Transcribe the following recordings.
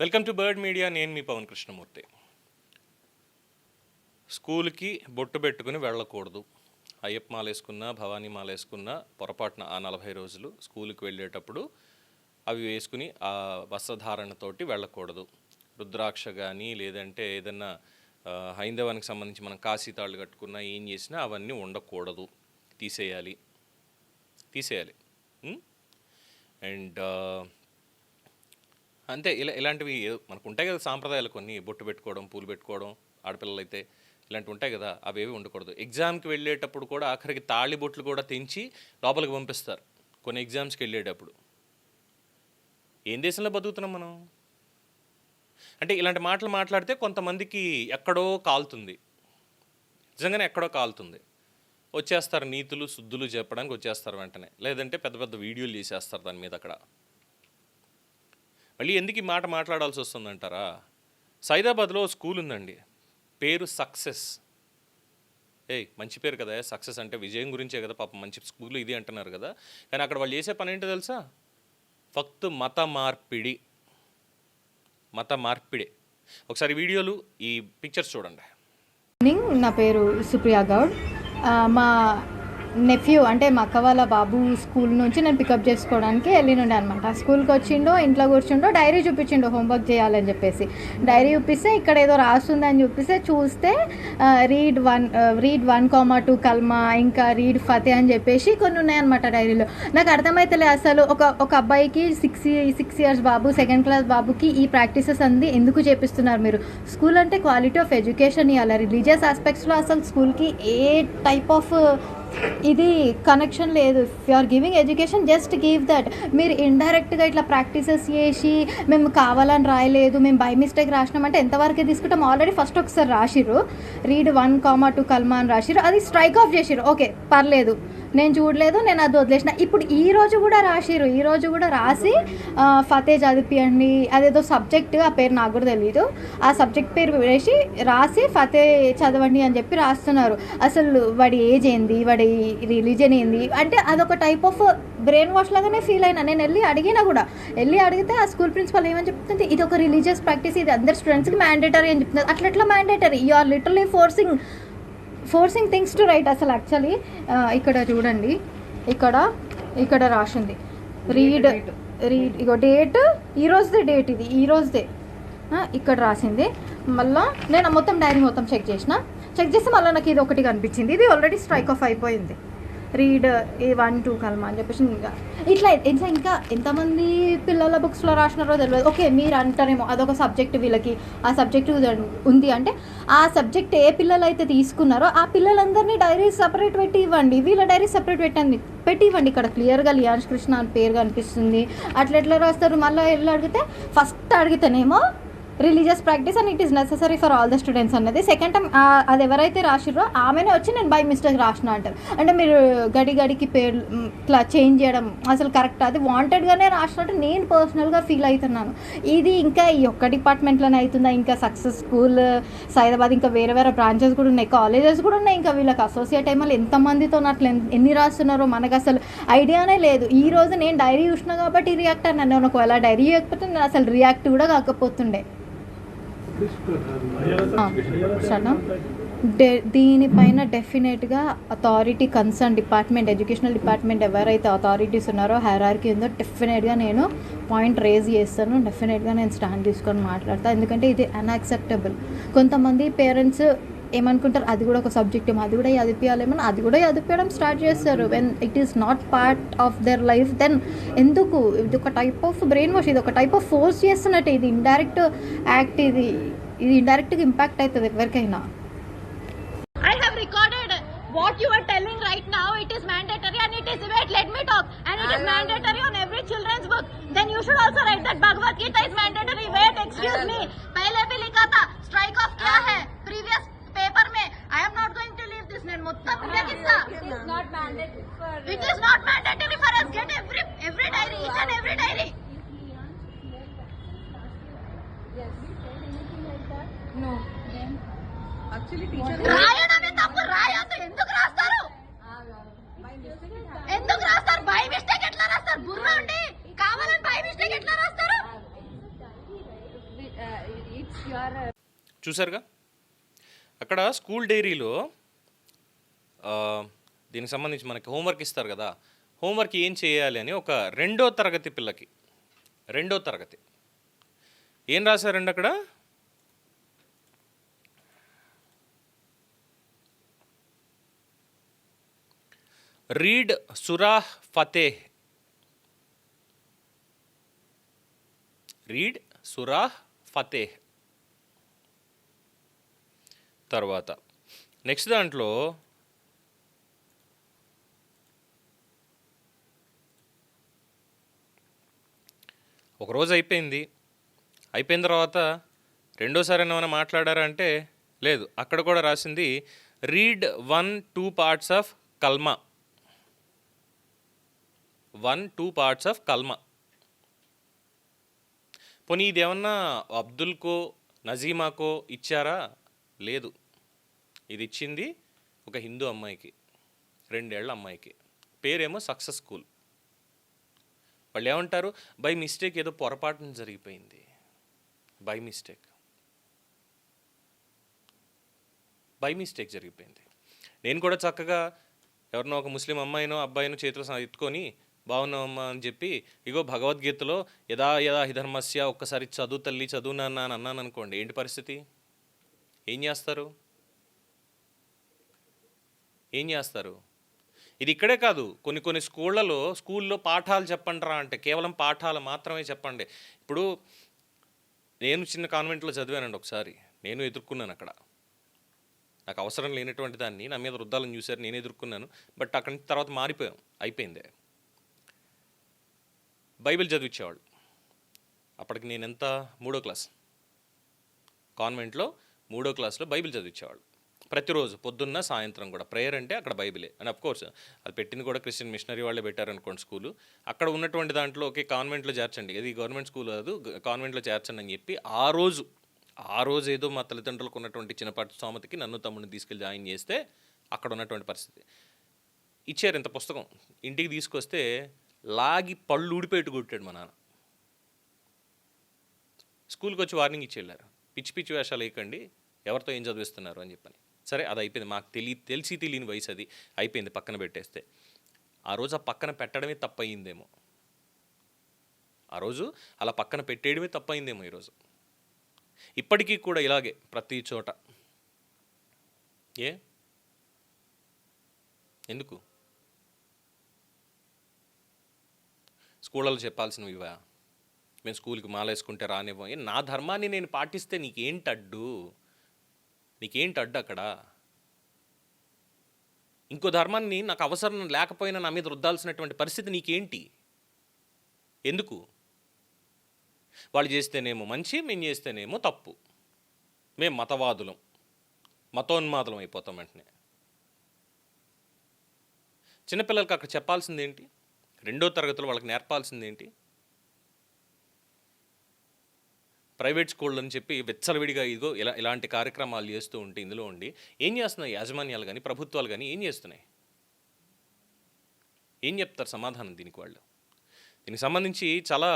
Welcome to bird media. నేను మీ పవన్ కృష్ణమూర్తి. స్కూల్కి బొట్టు పెట్టుకుని వెళ్ళకూడదు. అయ్యప్ప మాల వేసుకున్నా, భవానీ మాల వేసుకున్నా పొరపాటున ఆ 40 రోజులు స్కూల్కి వెళ్ళేటప్పుడు అవి వేసుకుని ఆ వస్త్రధారణతోటి వెళ్ళకూడదు. రుద్రాక్ష కానీ లేదంటే ఏదన్నా హైందవానికి సంబంధించి మనం కాశీతాళ్ళు కట్టుకున్నా ఏం చేసినా అవన్నీ ఉండకూడదు, తీసేయాలి. అండ్ అంతే. ఇలాంటివి మనకు ఉంటాయి కదా సాంప్రదాయాలు కొన్ని. బొట్టు పెట్టుకోవడం, పూలు పెట్టుకోవడం, ఆడపిల్లలు అయితే ఇలాంటివి ఉంటాయి కదా, అవేవి ఉండకూడదు. ఎగ్జామ్కి వెళ్ళేటప్పుడు కూడా ఆఖరికి తాళి బొట్లు కూడా తెంచి లోపలికి పంపిస్తారు కొన్ని ఎగ్జామ్స్కి వెళ్ళేటప్పుడు. ఏం దేశంలో బతుకుతున్నాం మనం? అంటే ఇలాంటి మాటలు మాట్లాడితే కొంతమందికి ఎక్కడో కాలుతుంది, నిజంగానే ఎక్కడో కాలుతుంది. వచ్చేస్తారు నీతులు శుద్ధులు చెప్పడానికి వచ్చేస్తారు వెంటనే, లేదంటే పెద్ద పెద్ద వీడియోలు చేసేస్తారు దాని మీద. అక్కడ మళ్ళీ ఎందుకు ఈ మాట మాట్లాడాల్సి వస్తుందంటారా? సైదాబాద్లో స్కూల్ ఉందండి, పేరు సక్సెస్. మంచి పేరు కదా, సక్సెస్ అంటే విజయం గురించే కదా, పాపం మంచి స్కూల్ ఇది అంటున్నారు కదా. కానీ అక్కడ వాళ్ళు చేసే పని ఏంటో తెలుసా? ఫక్త్ మత మార్పిడే. ఒకసారి వీడియోలు, ఈ పిక్చర్స్ చూడండి. నా పేరు సుప్రియా గౌడ్. మా నెఫ్యూ అంటే మా అక్క వాళ్ళ బాబు స్కూల్ నుంచి నేను పికప్ చేసుకోవడానికి వెళ్ళినుండే అనమాట. స్కూల్కి వచ్చిండో, ఇంట్లో కూర్చుండో, డైరీ చూపించిండో హోంవర్క్ చేయాలని చెప్పేసి. డైరీ చూపిస్తే ఇక్కడ ఏదో రాస్తుందని చూస్తే రీడ్ 1,2 కల్మా, ఇంకా రీడ్ ఫతే అని చెప్పేసి కొన్ని ఉన్నాయన్నమాట డైరీలో. నాకు అర్థమైతలే అసలు ఒక అబ్బాయికి 6 years బాబు, 2nd class బాబుకి ఈ ప్రాక్టీసెస్ అంది ఎందుకు చేపిస్తున్నారు మీరు? స్కూల్ అంటే క్వాలిటీ ఆఫ్ ఎడ్యుకేషన్ ఇవ్వాలి. రిలీజియస్ ఆస్పెక్ట్స్లో అసలు స్కూల్కి ఏ టైప్ ఆఫ్ ఇది కనెక్షన్ లేదు. If you are giving education, just give that. మీరు ఇండైరెక్ట్గా ఇట్లా ప్రాక్టీసెస్ చేసి మేము కావాలని రాయలేదు, మేము బై మిస్టేక్ రాసినామంటే ఎంతవరకు తీసుకుంటాం? ఆల్రెడీ ఫస్ట్ ఒకసారి రాసిర్రు, రీడ్ 1,2 కల్మా అని రాసిర్రు, అది స్ట్రైక్ ఆఫ్ చేసిర్రు. ఓకే, పర్లేదు, నేను చూడలేదు, నేను అది వదిలేసిన. ఇప్పుడు ఈ రోజు కూడా రాసి ఫతే చదివియండి, అదేదో సబ్జెక్ట్, ఆ పేరు నాకు కూడా తెలియదు, ఆ సబ్జెక్ట్ పేరు వేసి రాసి ఫతే చదవండి అని చెప్పి రాస్తున్నారు. అసలు వాడి ఏజ్ ఏంది, వాడి రిలీజన్ ఏంది అంటే అదొక టైప్ ఆఫ్ బ్రెయిన్ వాష్ లాగానే ఫీల్ అయినా. నేను వెళ్ళి అడిగితే ఆ స్కూల్ ప్రిన్సిపల్ ఏమని చెప్తుంది, ఇది ఒక రిలీజియస్ ప్రాక్టీస్, ఇది అందరు స్టూడెంట్స్కి మ్యాండేటరీ అని చెప్తున్నారు. అట్లా mandatory? You are literally forcing things to write. అసలు యాక్చువల్లీ ఇక్కడ చూడండి, ఇక్కడ రాసింది రీడ్ ఇగో డేట్, ఈ రోజుదే ఇక్కడ రాసింది. మళ్ళీ నేను మొత్తం డైరీ మొత్తం చెక్ చేస్తే మళ్ళీ నాకు ఇది ఒకటి కనిపించింది. ఇది ఆల్రెడీ స్ట్రైక్ ఆఫ్ అయిపోయింది. రీడ్ 1,2 కల్మా అని చెప్పేసి ఇట్లా ఇంకా ఎంతమంది పిల్లల బుక్స్లో రాసినారో తెలియదు. ఓకే, మీరు అంటారేమో అదొక సబ్జెక్ట్, వీళ్ళకి ఆ సబ్జెక్ట్ ఉంది అంటే ఆ సబ్జెక్ట్ ఏ పిల్లలు అయితే తీసుకున్నారో ఆ పిల్లలందరినీ డైరీ సపరేట్ పెట్టి ఇవ్వండి, వీళ్ళ డైరీ సపరేట్ పెట్టి ఇవ్వండి. ఇక్కడ క్లియర్గా లియాన్స్ కృష్ణ అని పేరు కనిపిస్తుంది. ఎట్లా రాస్తారు? మళ్ళీ వెళ్ళి ఫస్ట్ అడిగితేనేమో religious practice and it is necessary for all the students అన్నది. సెకండ్ టైం అది ఎవరైతే రాసిర్రో ఆమెనే వచ్చి నేను బై మిస్టేక్ రాసిన అంటారు. అంటే మీరు గడికి పేరు ఇట్లా చేంజ్ చేయడం అసలు కరెక్ట్? అది వాంటెడ్గానే రాసినట్టు నేను పర్సనల్గా ఫీల్ అవుతున్నాను. ఇది ఇంకా ఈ ఒక్క డిపార్ట్మెంట్లోనే అవుతుందా? ఇంకా సక్సెస్ స్కూల్ సైదాబాద్ ఇంకా వేరే బ్రాంచెస్ కూడా ఉన్నాయి, కాలేజెస్ కూడా ఉన్నాయి. ఇంకా వీళ్ళకి అసోసియేట్ అయ్యి ఎంతమందితో అట్లా ఎన్ని రాస్తున్నారో మనకు అసలు ఐడియానే లేదు. ఈ రోజు నేను డైరీ చూసినా కాబట్టి రియాక్ట్ అన్నాను. నేను ఒకవేళ డైరీ చేయకపోతే నేను అసలు రియాక్ట్ కూడా కాకపోతుండే. దీనిపైన డెఫినెట్గా authority, concern department, educational department ఎవరైతే అథారిటీస్ ఉన్నారో, హైరార్కీ ఉందో, డెఫినెట్గా నేను పాయింట్ రేజ్ చేస్తాను. డెఫినెట్గా నేను స్టాండ్ తీసుకొని మాట్లాడతాను. ఎందుకంటే ఇది అన్యాక్సెప్టబుల్. కొంతమంది పేరెంట్స్ ఏమనుకుంటారు, అది కూడా ఒక సబ్జెక్ట్ ఏమో, అది కూడా చదివించాలేమో, అది కూడా చదివించడం స్టార్ట్ చేస్తారు. When it is not part of their life, then ఎందుకు? ఇది ఒక టైప్ ఆఫ్ బ్రెయిన్ వాష్, ఇది ఒక టైప్ ఆఫ్ ఫోర్స్ చేస్తున్నట్టు. ఇది ఇండైరెక్ట్ యాక్ట్, ఇది ఇండైరెక్ట్గా ఇంపాక్ట్ అవుతుంది ఎవరికైనా. I have recorded what you are telling right now. It is mandatory and it is, wait, let me talk, and it is mandatory on every children's book. Then you should also write that Bhagavad Gita is mandatory. Wait, excuse me, pehle bhi likha tha strike off kya hai previous paper mein. I am not going to leave this. Nen mottam kya kissa, it is not mandatory for, it is not mandatory for us. Get every diary, each and every diary. Yes, anything like that? No. Then actually teacher రాయడమే తప్పు. రాయొద్దు. ఎందుకు రాస్తారు? By mistake ఎట్లా రాస్తారు? బుర్ర ఉండి కావాలని by mistake ఎట్లా రాస్తారు? చూసారుగా అక్కడ స్కూల్ డైరీలో దీనికి సంబంధించి మనకి హోంవర్క్ ఇస్తారు కదా, హోంవర్క్ ఏం చేయాలి అని ఒక 2వ తరగతి పిల్లకి 2వ తరగతి ఏం రాశారండి అక్కడ, రీడ్ సురాహ్ ఫతేహ్, రీడ్ సురాహ్ ఫతేహ్. తర్వాత నెక్స్ట్ దాంట్లో ఒకరోజు అయిపోయిన తర్వాత రెండోసారి ఏమైనా మాట్లాడారా అంటే లేదు. అక్కడ కూడా రాసింది read 1-2 parts of kalma, 1-2 parts of kalma. పోనీ ఇది ఏమన్నా అబ్దుల్కో నజీమాకో ఇచ్చారా? లేదు, ఇది ఇచ్చింది ఒక హిందూ అమ్మాయికి, 2 ఏళ్ల అమ్మాయికి. పేరేమో సక్సెస్ స్కూల్. వాళ్ళు ఏమంటారు, బై మిస్టేక్ ఏదో పొరపాటున జరిగిపోయింది, బై మిస్టేక్ జరిగిపోయింది. నేను కూడా చక్కగా ఎవరినో ఒక ముస్లిం అమ్మాయినో అబ్బాయినో చేతులు ఎత్తుకొని బాగున్నామమ్మా అని చెప్పి ఇగో భగవద్గీతలో యదా యదా హి ధర్మస్య ఒక్కసారి చదువు తల్లి చదువు నాన్న అని అన్నాను అనుకోండి, ఏంటి పరిస్థితి? ఏం చేస్తారు? ఇది ఇక్కడే కాదు, కొన్ని స్కూల్లో పాఠాలు చెప్పండిరా అంటే కేవలం పాఠాలు మాత్రమే చెప్పండి. ఇప్పుడు నేను చిన్న కాన్వెంట్లో చదివానండి ఒకసారి, నేను ఎదుర్కొన్నాను అక్కడ. నాకు అవసరం లేనటువంటి దాన్ని నా మీద రుద్దాలని చూశారు, నేను ఎదుర్కొన్నాను. బట్ అక్కడి నుంచి తర్వాత మారిపోయాం, అయిపోయింది. బైబిల్ చదివించేవాళ్ళు. అప్పటికి నేను ఎంత 3వ క్లాస్, కాన్వెంట్లో 3వ క్లాస్లో బైబిల్ చదివించేవాళ్ళు ప్రతిరోజు పొద్దున్న సాయంత్రం కూడా. ప్రేయర్ అంటే అక్కడ బైబిలే. అండ్ అఫ్కోర్స్ అది పెట్టింది కూడా క్రిస్టియన్ మిషనరీ వాళ్ళే పెట్టారనుకోండి స్కూలు. అక్కడ ఉన్నటువంటి దాంట్లో ఓకే కాన్వెంట్లో చేర్చండి, ఇది గవర్నమెంట్ స్కూల్ కాదు కాన్వెంట్లో చేర్చండి అని చెప్పి ఆ రోజు ఏదో మా తల్లిదండ్రులకు ఉన్నటువంటి చిన్నపాటి స్తోమతకి నన్ను తమ్ముడిని తీసుకెళ్ళి జాయిన్ చేస్తే అక్కడ ఉన్నటువంటి పరిస్థితి. ఇచ్చారు ఇంత పుస్తకం, ఇంటికి తీసుకొస్తే లాగి పళ్ళు ఊడిపోయేట్టు కొట్టాడు మా నాన్న. స్కూల్కి వచ్చి వార్నింగ్ ఇచ్చి వెళ్ళారు, పిచ్చి వేషాలు వేయకండి, ఎవరితో ఏం చదివిస్తున్నారు అని చెప్పని. సరే అది అయిపోయింది, మాకు తెలిసి తెలియని వయసు అది అయిపోయింది, పక్కన పెట్టేస్తే. ఆ రోజు ఆ పక్కన పెట్టడమే తప్పయిందేమో, ఆ రోజు అలా పక్కన పెట్టేయడమే తప్పయిందేమో ఈరోజు. ఇప్పటికీ కూడా ఇలాగే ప్రతి చోట. ఎందుకు స్కూళ్ళలో చెప్పాల్సినవి ఇవా? మేము స్కూల్కి మాలేసుకుంటే రానివ్వం. నా ధర్మాన్ని నేను పాటిస్తే నీకేంటి అడ్డు అక్కడ? ఇంకో ధర్మాన్ని నాకు అవసరం లేకపోయినా నా మీద రుద్దాల్సినటువంటి పరిస్థితి నీకేంటి? ఎందుకు? వాళ్ళు చేస్తేనేమో మంచి, మేము చేస్తేనేమో తప్పు. మేము మతవాదులం, మతోన్మాదులం అయిపోతాం వెంటనే. చిన్నపిల్లలకి అక్కడ చెప్పాల్సింది ఏంటి? 2వ తరగతిలో వాళ్ళకి నేర్పాల్సింది ఏంటి? ప్రైవేట్ స్కూళ్ళు అని చెప్పి వెచ్చలవిడిగా ఇదిగో ఇలాంటి కార్యక్రమాలు చేస్తూ ఉంటే ఇందులో ఉండి ఏం చేస్తున్నాయి యాజమాన్యాలు కానీ ప్రభుత్వాలు కానీ? ఏం చేస్తున్నాయి? ఏం చెప్తారు సమాధానం దీనికి? వాళ్ళు దీనికి సంబంధించి చాలా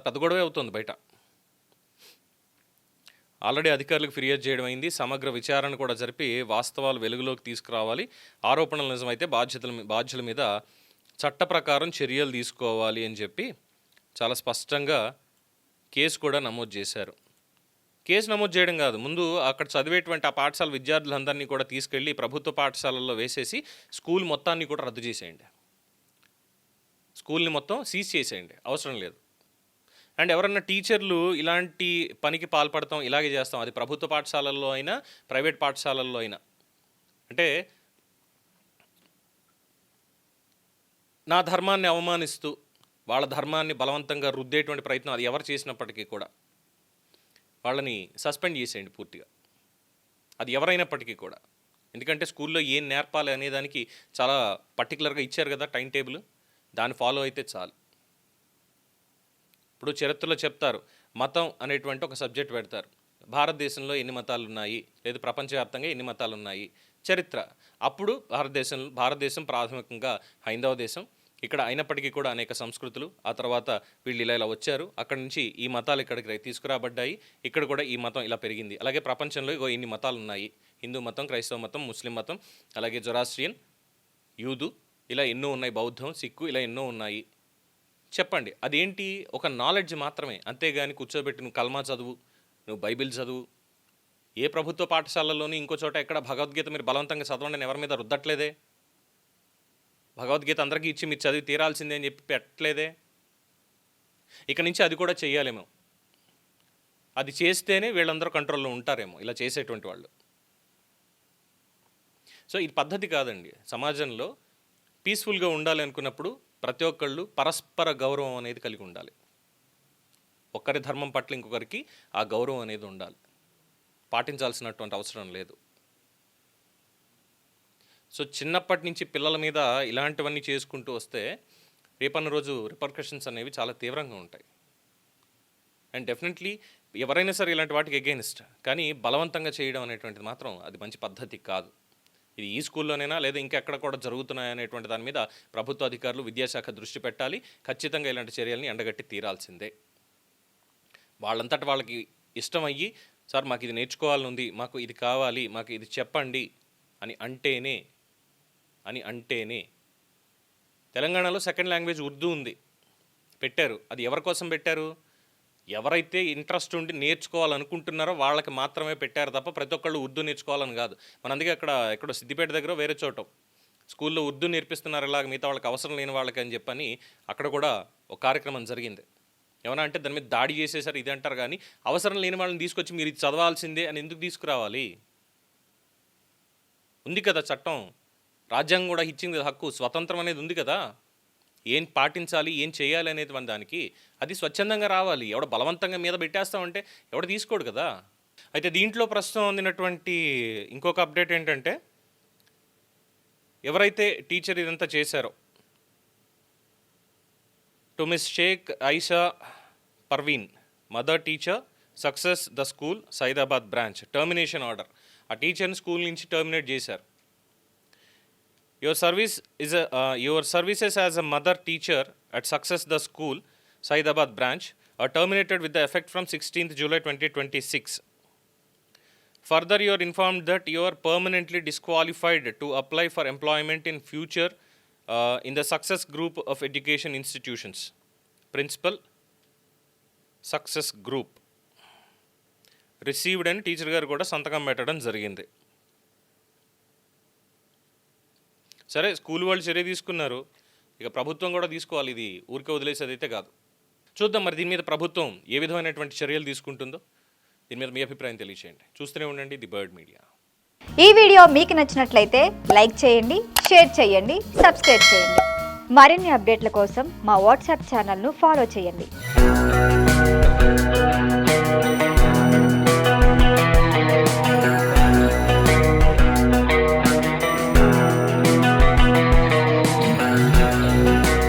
పెద్ద గొడవే అవుతుంది బయట. ఆల్రెడీ అధికారులకు ఫిర్యాదు చేయడం అయింది, సమగ్ర విచారణ కూడా జరిపి వాస్తవాలు వెలుగులోకి తీసుకురావాలి, ఆరోపణలు నిజమైతే బాధ్యుల మీద చట్ట ప్రకారం చర్యలు తీసుకోవాలి అని చెప్పి చాలా స్పష్టంగా కేసు కూడా నమోదు చేశారు. కేసు నమోదు చేయడం కాదు, ముందు అక్కడ చదివేటువంటి ఆ పాఠశాల విద్యార్థులందరినీ కూడా తీసుకెళ్ళి ప్రభుత్వ పాఠశాలల్లో వేసేసి స్కూల్ మొత్తాన్ని కూడా రద్దు చేసేయండి, స్కూల్ని మొత్తం సీజ్ చేసేయండి, అవసరం లేదు. అండ్ ఎవరన్నా టీచర్లు ఇలాంటి పనికి పాల్పడతాం, ఇలాగే చేస్తాం, అది ప్రభుత్వ పాఠశాలల్లో అయినా ప్రైవేట్ పాఠశాలల్లో అయినా, అంటే నా ధర్మాన్ని అవమానిస్తూ వాళ్ళ ధర్మాన్ని బలవంతంగా రుద్దేటువంటి ప్రయత్నం అది ఎవరు చేసినప్పటికీ కూడా వాళ్ళని సస్పెండ్ చేసేయండి పూర్తిగా, అది ఎవరైనప్పటికీ కూడా. ఎందుకంటే స్కూల్లో ఏం నేర్పాలి అనేదానికి చాలా పర్టికులర్గా ఇచ్చారు కదా టైం టేబుల్, దాన్ని ఫాలో అయితే చాలు. ఇప్పుడు చరిత్రలో చెప్తారు, మతం అనేటువంటి ఒక సబ్జెక్ట్ పెడతారు, భారతదేశంలో ఎన్ని మతాలు ఉన్నాయి, లేదు ప్రపంచవ్యాప్తంగా ఎన్ని మతాలు ఉన్నాయి, చరిత్ర. అప్పుడు భారతదేశం ప్రాథమికంగా హైందవ దేశం, ఇక్కడ అయినప్పటికీ కూడా అనేక సంస్కృతులు, ఆ తర్వాత వీళ్ళు ఇలా వచ్చారు, అక్కడి నుంచి ఈ మతాలు ఇక్కడికి తీసుకురాబడ్డాయి, ఇక్కడ కూడా ఈ మతం ఇలా పెరిగింది. అలాగే ప్రపంచంలో ఇన్ని మతాలు ఉన్నాయి, హిందూ మతం, క్రైస్తవ మతం, ముస్లిం మతం, అలాగే జొరాస్ట్రియన్, యూదు, ఇలా ఎన్నో ఉన్నాయి, బౌద్ధం, సిక్కు, ఇలా ఎన్నో ఉన్నాయి. చెప్పండి, అదేంటి? ఒక నాలెడ్జ్ మాత్రమే, అంతేగాని కూర్చోబెట్టి నువ్వు కల్మా చదువు, నువ్వు బైబిల్ చదువు. ఏ ప్రభుత్వ పాఠశాలలోని ఇంకో చోట ఎక్కడ భగవద్గీత మీరు బలవంతంగా చదవండి అని ఎవరి మీద రుద్దట్లేదే. భగవద్గీత అందరికీ ఇచ్చి మీరు చదివి తీరాల్సిందే అని చెప్పి పెట్టలేదే. ఇక నుంచి అది కూడా చెయ్యాలేమో. అది చేస్తేనే వీళ్ళందరూ కంట్రోల్లో ఉంటారేమో, ఇలా చేసేటువంటి వాళ్ళు. సో ఇది పద్ధతి కాదండి. సమాజంలో పీస్ఫుల్గా ఉండాలి అనుకున్నప్పుడు ప్రతి ఒక్కళ్ళు పరస్పర గౌరవం అనేది కలిగి ఉండాలి. ఒక్కరి ధర్మం పట్ల ఇంకొకరికి ఆ గౌరవం అనేది ఉండాలి. పాటించాల్సినటువంటి అవసరం లేదు. సో చిన్నప్పటి నుంచి పిల్లల మీద ఇలాంటివన్నీ చేసుకుంటూ వస్తే రేపన్న రోజు రిపర్కషన్స్ అనేవి చాలా తీవ్రంగా ఉంటాయి. అండ్ డెఫినెట్లీ ఎవరైనా సరే ఇలాంటి వాటికి ఎగెయిన్స్ట్, కానీ బలవంతంగా చేయడం అనేటువంటిది మాత్రం అది మంచి పద్ధతి కాదు. ఇది ఈ స్కూల్లోనైనా లేదా ఇంకెక్కడ కూడా జరుగుతున్నాయనేటువంటి దాని మీద ప్రభుత్వ అధికారులు, విద్యాశాఖ దృష్టి పెట్టాలి. ఖచ్చితంగా ఇలాంటి చర్యల్ని ఎండగట్టి తీరాల్సిందే. వాళ్ళంతటి వాళ్ళకి ఇష్టం అయ్యి, సార్ మాకు ఇది నేర్చుకోవాలని ఉంది, మాకు ఇది కావాలి, మాకు ఇది చెప్పండి అని అంటేనే తెలంగాణలో సెకండ్ లాంగ్వేజ్ ఉర్దూ ఉంది, పెట్టారు. అది ఎవరి కోసం పెట్టారు? ఎవరైతే ఇంట్రెస్ట్ ఉండి నేర్చుకోవాలనుకుంటున్నారో వాళ్ళకి మాత్రమే పెట్టారు తప్ప ప్రతి ఒక్కళ్ళు ఉర్దూ నేర్చుకోవాలని కాదు. మన అందుకే ఎక్కడో సిద్దిపేట దగ్గర వేరే చోట స్కూల్లో ఉర్దూ నేర్పిస్తున్నారు, ఇలాగ మిగతా వాళ్ళకి అవసరం లేని వాళ్ళకి అని చెప్పని అక్కడ కూడా ఒక కార్యక్రమం జరిగింది. ఏమన్నా అంటే దాని మీద దాడి చేసేసారు ఇది అంటారు, కానీ అవసరం లేని వాళ్ళని తీసుకొచ్చి మీరు ఇది చదవాల్సిందే అని ఎందుకు తీసుకురావాలి? ఉంది కదా చట్టం, రాజ్యాంగం కూడా ఇచ్చింది హక్కు, స్వతంత్రం అనేది ఉంది కదా. ఏం పాటించాలి, ఏం చేయాలి అనేది మన దానికి అది స్వచ్ఛందంగా రావాలి. ఎవడ బలవంతంగా మీద పెట్టేస్తామంటే ఎవడ తీసుకోడు కదా. అయితే దీంట్లో ప్రస్తుతం అందినటువంటి ఇంకొక అప్డేట్ ఏంటంటే, ఎవరైతే టీచర్ ఇదంతా చేశారో, to Miss Shaik Ayesha Parveen, mother teacher, success the school Saidabad branch, termination order. ఆ టీచర్ని స్కూల్ నుంచి టర్మినేట్ చేశారు. Your services as a mother teacher at Success the School, Saidabad branch, are terminated with the effect from 16th July 2026. Further, you are informed that you are permanently disqualified to apply for employment in future in the Success Group of Education Institutions. Principal, Success Group. Received and teacher garu kuda santakam petadam jarigindi. సరే, school వాళ్ళు చర్య తీసుకున్నారు, ఇక ప్రభుత్వం కూడా తీసుకోవాలి. ఇది ఊరికే వదిలేసేది అయితే కాదు. చూద్దాం మరి దీని మీద ప్రభుత్వం ఏ విధమైనటువంటి చర్యలు తీసుకుంటుందో. దీని మీద మీ అభిప్రాయం తెలియచేయండి. చూస్తూనే ఉండండి ది బర్డ్ మీడియా. ఈ వీడియో మీకు నచ్చినట్లయితే లైక్ చేయండి, షేర్ చేయండి, సబ్స్క్రైబ్ చేయండి. మరిన్ని అప్డేట్ల కోసం మా వాట్సాప్ ఛానల్ను ఫాలో చేయండి.